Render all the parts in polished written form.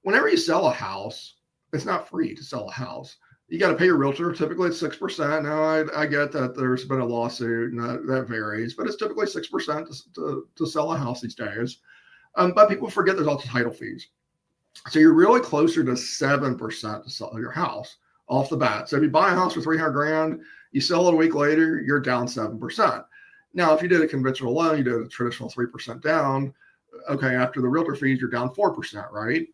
whenever you sell a house, it's not free to sell a house. You got to pay your realtor. Typically it's 6%. Now I get that there's been a lawsuit and that varies, but it's typically 6% to sell a house these days. But people forget there's also title fees. So you're really closer to 7% to sell your house off the bat. So if you buy a house for 300 grand, you sell it a week later, you're down 7%. Now, if you did a conventional loan, you did a traditional 3% down. Okay, after the realtor fees, you're down 4%, right?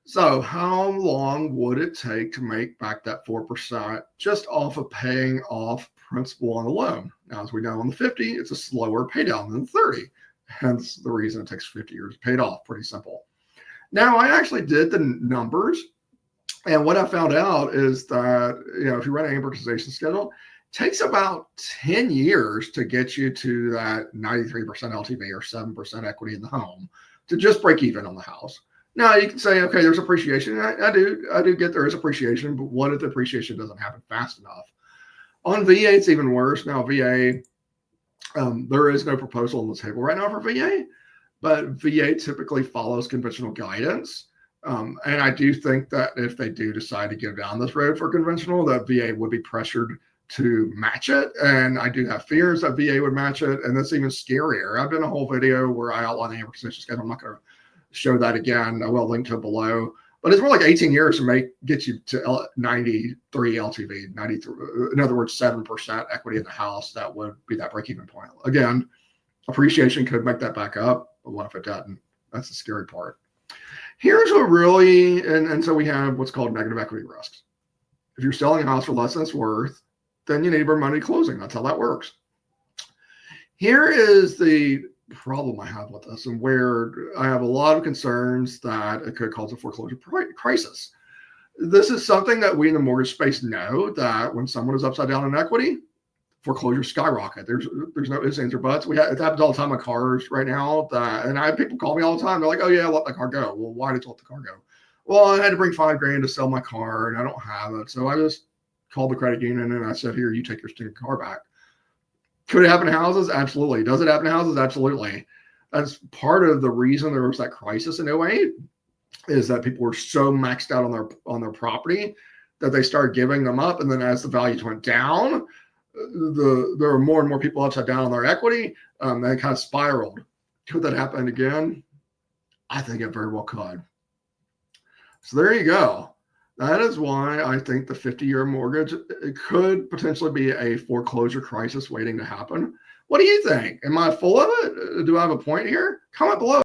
So how long would it take to make back that 4% just off of paying off principal on the loan? Now, as we know on the 50, it's a slower pay down than 30. Hence the reason it takes 50 years to pay it off. Pretty simple. Now, I actually did the numbers. And what I found out is that, if you run an amortization schedule, it takes about 10 years to get you to that 93% LTV or 7% equity in the home to just break even on the house. Now you can say, okay, there's appreciation. I do get there is appreciation, but what if the appreciation doesn't happen fast enough? On VA, it's even worse. Now VA, there is no proposal on the table right now for VA, but VA typically follows conventional guidance. And I do think that if they do decide to go down this road for conventional, that VA would be pressured to match it. And I do have fears that VA would match it. And that's even scarier. I've done a whole video where I outline the amortization schedule. I'm not going to show that again. I will link to it below. But it's more like 18 years to get you to 93 LTV, 93. In other words, 7% equity in the house. That would be that break-even point. Again, appreciation could make that back up, but what if it doesn't? That's the scary part. Here's what really, and so we have what's called negative equity risks. If you're selling a house for less than it's worth, then you need more money closing. That's how that works. Here is the problem I have with this, and where I have a lot of concerns that it could cause a foreclosure crisis. This is something that we in the mortgage space know, that when someone is upside down in equity, foreclosures skyrocket. There's no ifs, ands, or buts. It happens all the time on cars right now. And I have people call me all the time. They're like, "Oh yeah, I let the car go." Well, why did you let the car go? Well, I had to bring $5 grand to sell my car, and I don't have it, so I just called the credit union and I said, "Here, you take your stinking car back." Could it happen to houses? Absolutely. Does it happen to houses? Absolutely. That's part of the reason there was that crisis in 08, is that people were so maxed out on their property that they started giving them up, and then as the values went down, there were more and more people upside down on their equity. They kind of spiraled. Could that happen again? I think it very well could. So there you go. That is why I think the 50-year mortgage, it could potentially be a foreclosure crisis waiting to happen. What do you think? Am I full of it? Do I have a point here? Comment below.